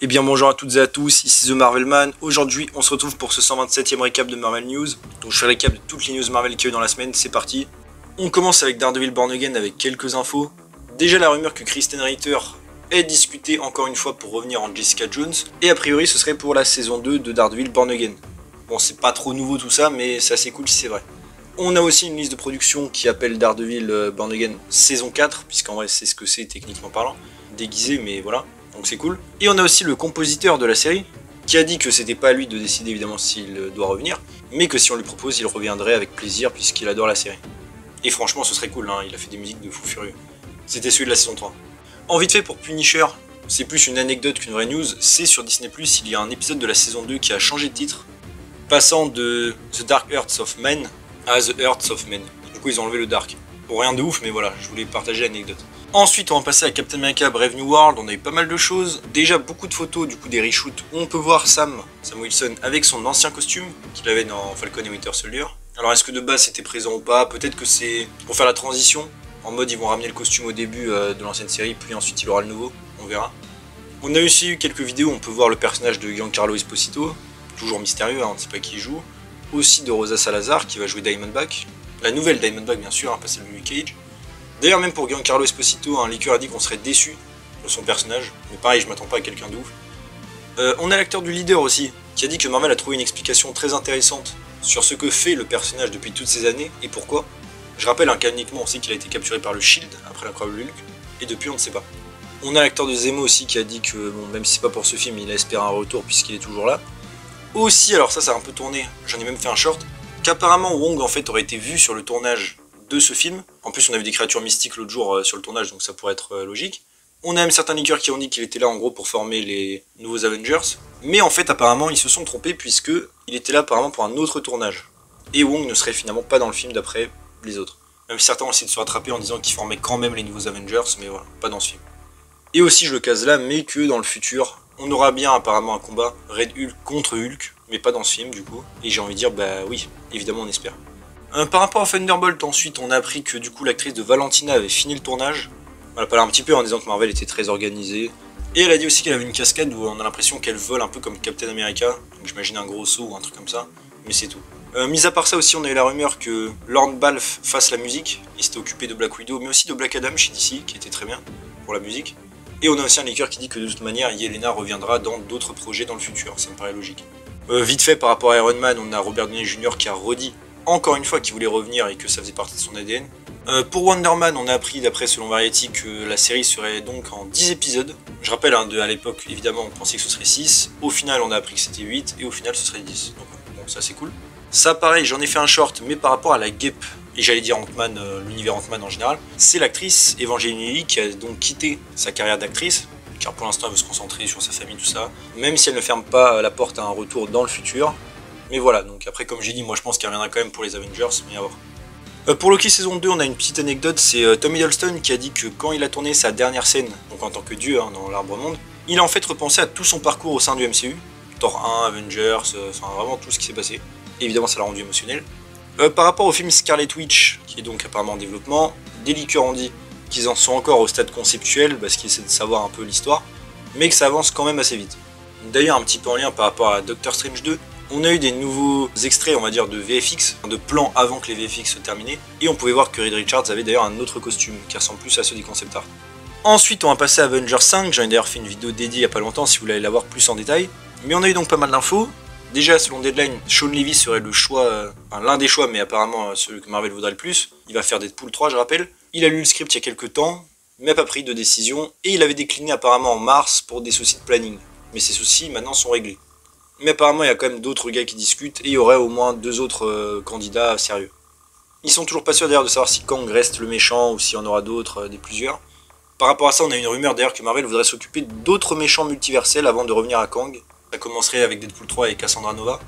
Eh bien bonjour à toutes et à tous, ici The Marvelman. Aujourd'hui on se retrouve pour ce 127e récap de Marvel News. Donc je fais le récap de toutes les news Marvel qu'il y a eu dans la semaine, c'est parti. On commence avec Daredevil Born Again avec quelques infos. Déjà la rumeur que Kristen Ritter est discutée encore une fois pour revenir en Jessica Jones. Et a priori ce serait pour la saison 2 de Daredevil Born Again. Bon c'est pas trop nouveau tout ça mais c'est assez cool si c'est vrai. On a aussi une liste de production qui appelle Daredevil Born Again saison 4, puisqu'en vrai c'est ce que c'est techniquement parlant. Déguisé mais voilà. Donc c'est cool. Et on a aussi le compositeur de la série, qui a dit que c'était pas à lui de décider évidemment s'il doit revenir, mais que si on lui propose, il reviendrait avec plaisir puisqu'il adore la série. Et franchement ce serait cool, hein, il a fait des musiques de fou furieux. C'était celui de la saison 3. En vite fait pour Punisher, c'est plus une anecdote qu'une vraie news, c'est sur Disney+, il y a un épisode de la saison 2 qui a changé de titre, passant de The Dark Earths of Men à The Earths of Men. Du coup ils ont enlevé le Dark. Bon rien de ouf mais voilà, je voulais partager l'anecdote. Ensuite on va passer à Captain America Brave New World, on a eu pas mal de choses, déjà beaucoup de photos du coup des reshoots où on peut voir Sam Wilson avec son ancien costume qu'il avait dans Falcon et Winter Soldier. Alors est-ce que de base c'était présent ou pas, peut-être que c'est pour faire la transition, en mode ils vont ramener le costume au début de l'ancienne série puis ensuite il aura le nouveau, on verra. On a aussi eu quelques vidéos où on peut voir le personnage de Giancarlo Esposito, toujours mystérieux, hein, on ne sait pas qui il joue, aussi de Rosa Salazar qui va jouer Diamondback, la nouvelle Diamondback bien sûr, hein, pas celle de Luke Cage. D'ailleurs même pour Giancarlo Esposito, un leaker a dit qu'on serait déçu de son personnage, mais pareil je m'attends pas à quelqu'un de ouf. On a l'acteur du leader aussi, qui a dit que Marvel a trouvé une explication très intéressante sur ce que fait le personnage depuis toutes ces années et pourquoi. Je rappelle canoniquement aussi qu'il a été capturé par le Shield après l'incroyable Hulk, et depuis on ne sait pas. On a l'acteur de Zemo aussi qui a dit que bon, même si c'est pas pour ce film, il espère un retour puisqu'il est toujours là. Aussi, alors ça a un peu tourné, j'en ai même fait un short, qu'apparemment Wong en fait aurait été vu sur le tournage de ce film. En plus on a vu des créatures mystiques l'autre jour sur le tournage donc ça pourrait être logique. On a même certains leakers qui ont dit qu'il était là en gros pour former les nouveaux Avengers. Mais en fait apparemment ils se sont trompés puisque il était là apparemment pour un autre tournage. Et Wong ne serait finalement pas dans le film d'après les autres. Même si certains ont essayé de se rattraper en disant qu'ils formaient quand même les nouveaux Avengers, mais voilà, pas dans ce film. Et aussi je le case là, mais que dans le futur, on aura bien apparemment un combat Red Hulk contre Hulk, mais pas dans ce film du coup. Et j'ai envie de dire bah oui, évidemment on espère. Par rapport à Thunderbolt, ensuite, on a appris que du coup l'actrice de Valentina avait fini le tournage. Elle a parlé un petit peu en disant que Marvel était très organisée. Et elle a dit aussi qu'elle avait une cascade où on a l'impression qu'elle vole un peu comme Captain America. Donc j'imagine un gros saut ou un truc comme ça, mais c'est tout. Mis à part ça aussi, on a eu la rumeur que Lord Balfe fasse la musique. Il s'était occupé de Black Widow, mais aussi de Black Adam chez DC, qui était très bien pour la musique. Et on a aussi un leaker qui dit que de toute manière, Yelena reviendra dans d'autres projets dans le futur, ça me paraît logique. Vite fait, par rapport à Iron Man, on a Robert Downey Jr. qui a redit encore une fois qu'il voulait revenir et que ça faisait partie de son ADN. Pour Wonder Man, on a appris d'après selon Variety que la série serait donc en 10 épisodes. Je rappelle, hein, à l'époque, évidemment, on pensait que ce serait 6. Au final, on a appris que c'était 8 et au final, ce serait 10. Donc bon, ça c'est cool. Ça pareil, j'en ai fait un short, mais par rapport à la guêpe, et j'allais dire Ant-Man, l'univers Ant-Man en général, c'est l'actrice Evangeline Lilly qui a donc quitté sa carrière d'actrice, car pour l'instant elle veut se concentrer sur sa famille, tout ça, même si elle ne ferme pas la porte à un retour dans le futur. Mais voilà, donc après comme j'ai dit, moi je pense qu'elle reviendra quand même pour les Avengers, mais à voir. Pour Loki saison 2, on a une petite anecdote, c'est Tom Hiddleston qui a dit que quand il a tourné sa dernière scène, donc en tant que dieu hein, dans l'Arbre Monde, il a en fait repensé à tout son parcours au sein du MCU, Thor 1, Avengers, enfin vraiment tout ce qui s'est passé. Et évidemment ça l'a rendu émotionnel. Par rapport au film Scarlet Witch, qui est donc apparemment en développement, des leakers ont dit qu'ils en sont encore au stade conceptuel, parce qu'ils essaient de savoir un peu l'histoire, mais que ça avance quand même assez vite. D'ailleurs un petit peu en lien par rapport à Doctor Strange 2, on a eu des nouveaux extraits, on va dire, de VFX, de plans avant que les VFX soient terminés, et on pouvait voir que Reed Richards avait d'ailleurs un autre costume, qui ressemble plus à ceux des concept art. Ensuite, on va passer à Avengers 5, j'en ai d'ailleurs fait une vidéo dédiée il n'y a pas longtemps si vous voulez la voir plus en détail, mais on a eu donc pas mal d'infos. Déjà, selon Deadline, Sean Levy serait le choix, enfin l'un des choix, mais apparemment celui que Marvel voudrait le plus. Il va faire Deadpool 3, je rappelle. Il a lu le script il y a quelques temps, mais n'a pas pris de décision, et il avait décliné apparemment en mars pour des soucis de planning. Mais ces soucis maintenant sont réglés. Mais apparemment il y a quand même d'autres gars qui discutent et il y aurait au moins 2 autres candidats sérieux. Ils sont toujours pas sûrs d'ailleurs de savoir si Kang reste le méchant ou s'il y en aura d'autres, des plusieurs. Par rapport à ça on a une rumeur d'ailleurs que Marvel voudrait s'occuper d'autres méchants multiversels avant de revenir à Kang. Ça commencerait avec Deadpool 3 et Cassandra Nova.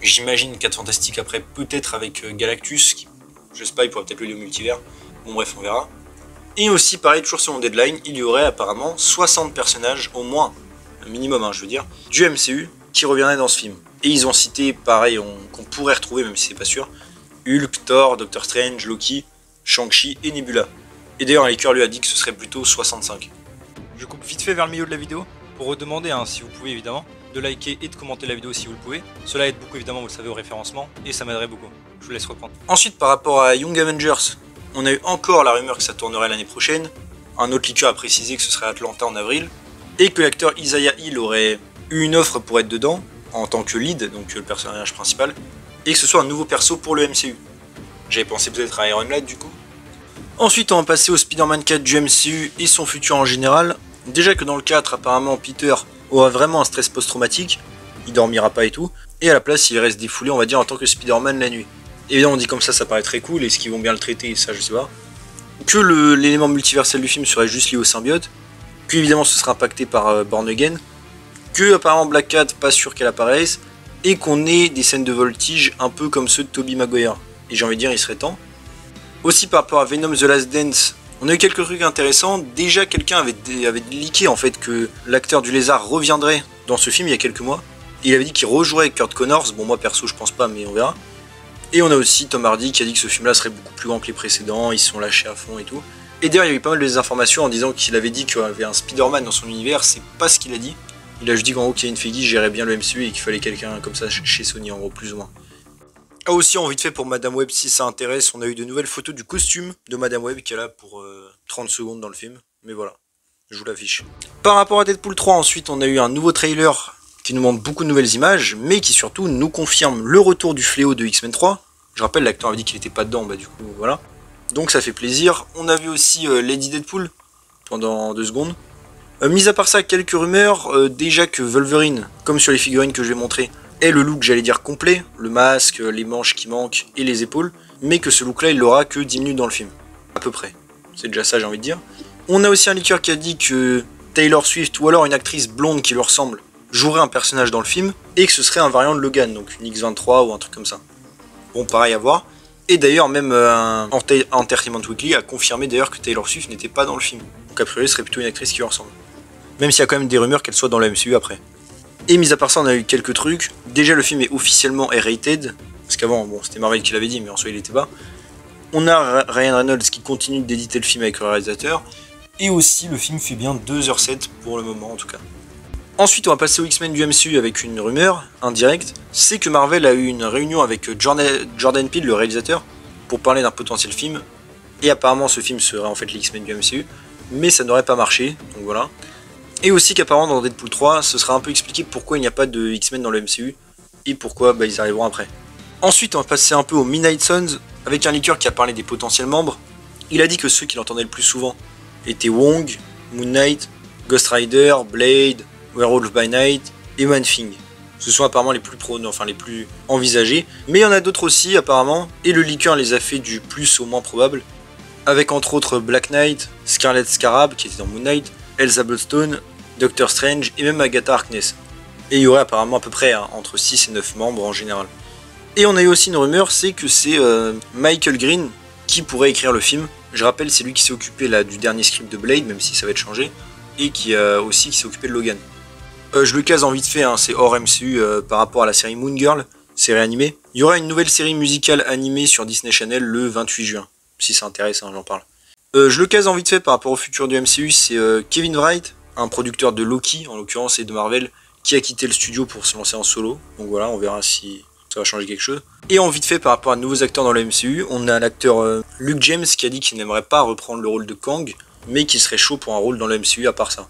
J'imagine 4 Fantastiques après peut-être avec Galactus, qui, je sais pas, il pourrait peut-être le multivers. Bon bref on verra. Et aussi pareil toujours selon Deadline, il y aurait apparemment 60 personnages au moins, un minimum hein, je veux dire, du MCU qui reviendraient dans ce film. Et ils ont cité, pareil, qu'on pourrait retrouver, même si c'est pas sûr, Hulk, Thor, Doctor Strange, Loki, Shang-Chi et Nebula. Et d'ailleurs, un leaker lui a dit que ce serait plutôt 65. Je coupe vite fait vers le milieu de la vidéo pour redemander, hein, si vous pouvez évidemment, de liker et de commenter la vidéo si vous le pouvez. Cela aide beaucoup évidemment, vous le savez, au référencement et ça m'aiderait beaucoup. Je vous laisse reprendre. Ensuite, par rapport à Young Avengers, on a eu encore la rumeur que ça tournerait l'année prochaine. Un autre leaker a précisé que ce serait Atlanta en avril et que l'acteur Isaiah Hill aurait eu une offre pour être dedans en tant que lead, donc le personnage principal, et que ce soit un nouveau perso pour le MCU. J'avais pensé peut-être à Iron Lad du coup. Ensuite, on va passer au Spider-Man 4 du MCU et son futur en général. Déjà que dans le 4, apparemment, Peter aura vraiment un stress post-traumatique, il dormira pas et tout, et à la place, il reste défoulé, on va dire, en tant que Spider-Man la nuit. Évidemment, on dit comme ça paraît très cool, est-ce qu'ils vont bien le traiter, ça je sais pas. Que l'élément multiversel du film serait juste lié au symbiote, que évidemment ce sera impacté par Born Again, que apparemment Black Cat, pas sûr qu'elle apparaisse, et qu'on ait des scènes de voltige un peu comme ceux de Tobey Maguire. Et j'ai envie de dire, il serait temps. Aussi par rapport à Venom The Last Dance, on a eu quelques trucs intéressants. Déjà, quelqu'un avait leaké en fait que l'acteur du lézard reviendrait dans ce film il y a quelques mois. Il avait dit qu'il rejouerait avec Kurt Connors. Bon, moi perso, je pense pas, mais on verra. Et on a aussi Tom Hardy qui a dit que ce film-là serait beaucoup plus grand que les précédents. Ils se sont lâchés à fond et tout. Et d'ailleurs, il y a eu pas mal de informations en disant qu'il avait dit qu'il y avait un Spider-Man dans son univers. C'est pas ce qu'il a dit. Il a juste dit qu'en gros, Kevin Feige gérait bien le MCU et qu'il fallait quelqu'un comme ça chez Sony, en gros, plus ou moins. Ah aussi, en vite fait pour Madame Web, si ça intéresse, on a eu de nouvelles photos du costume de Madame Web qui est là pour 30 secondes dans le film. Mais voilà, je vous l'affiche. Par rapport à Deadpool 3, ensuite, on a eu un nouveau trailer qui nous montre beaucoup de nouvelles images, mais qui surtout nous confirme le retour du fléau de X-Men 3. Je rappelle, l'acteur avait dit qu'il n'était pas dedans, bah du coup, voilà. Donc ça fait plaisir. On a vu aussi Lady Deadpool pendant 2 secondes. Mis à part ça, quelques rumeurs. Déjà que Wolverine, comme sur les figurines que je vais montrer, est le look, j'allais dire, complet, le masque, les manches qui manquent et les épaules, mais que ce look-là, il l'aura que 10 minutes dans le film, à peu près. C'est déjà ça, j'ai envie de dire. On a aussi un leaker qui a dit que Taylor Swift, ou alors une actrice blonde qui lui ressemble, jouerait un personnage dans le film, et que ce serait un variant de Logan, donc une X-23 ou un truc comme ça. Bon, pareil à voir. Et d'ailleurs, même Entertainment Weekly a confirmé d'ailleurs que Taylor Swift n'était pas dans le film. Donc a priori, ce serait plutôt une actrice qui lui ressemble. Même s'il y a quand même des rumeurs qu'elle soit dans le MCU après. Et mis à part ça, on a eu quelques trucs. Déjà, le film est officiellement R-rated. Parce qu'avant, bon, c'était Marvel qui l'avait dit, mais en soi, il était bas. On a Ryan Reynolds qui continue d'éditer le film avec le réalisateur. Et aussi, le film fait bien 2h07 pour le moment, en tout cas. Ensuite, on va passer aux X-Men du MCU avec une rumeur indirecte. C'est que Marvel a eu une réunion avec Jordan Peele, le réalisateur, pour parler d'un potentiel film. Et apparemment, ce film serait en fait les X-Men du MCU. Mais ça n'aurait pas marché, donc voilà. Et aussi qu'apparemment dans Deadpool 3, ce sera un peu expliqué pourquoi il n'y a pas de X-Men dans le MCU et pourquoi ils arriveront après. Ensuite, on va passer un peu au Midnight Suns avec un leaker qui a parlé des potentiels membres. Il a dit que ceux qu'il entendait le plus souvent étaient Wong, Moon Knight, Ghost Rider, Blade, Werewolf by Night et Man Thing. Ce sont apparemment les plus les plus envisagés, mais il y en a d'autres aussi apparemment, et le leaker les a fait du plus au moins probable, avec entre autres Black Knight, Scarlet Scarab qui était dans Moon Knight, Elsa Bloodstone, Doctor Strange et même Agatha Harkness. Et il y aurait apparemment à peu près entre 6 et 9 membres en général. Et on a eu aussi une rumeur, c'est que c'est Michael Green qui pourrait écrire le film. Je rappelle, c'est lui qui s'est occupé là, du dernier script de Blade, même si ça va être changé, et qui s'est occupé de Logan. Je le case en vite fait, hein, c'est hors MCU par rapport à la série Moon Girl, série animée. Il y aura une nouvelle série musicale animée sur Disney Channel le 28 juin. Si ça intéresse, hein, j'en parle. Je le case en vite fait par rapport au futur du MCU, c'est Kevin Wright, un producteur de Loki en l'occurrence et de Marvel, qui a quitté le studio pour se lancer en solo. Donc voilà, on verra si ça va changer quelque chose. Et en vite fait par rapport à de nouveaux acteurs dans le MCU, on a l'acteur Luke James qui a dit qu'il n'aimerait pas reprendre le rôle de Kang, mais qui serait chaud pour un rôle dans le MCU à part ça.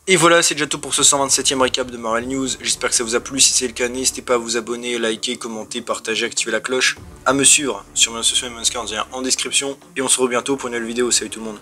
Et voilà, c'est déjà tout pour ce 127e récap de Marvel News. J'espère que ça vous a plu. Si c'est le cas, n'hésitez pas à vous abonner, liker, commenter, partager, activer la cloche, à me suivre sur mes réseaux sociaux et mon Discord en description. Et on se retrouve bientôt pour une nouvelle vidéo. Salut tout le monde.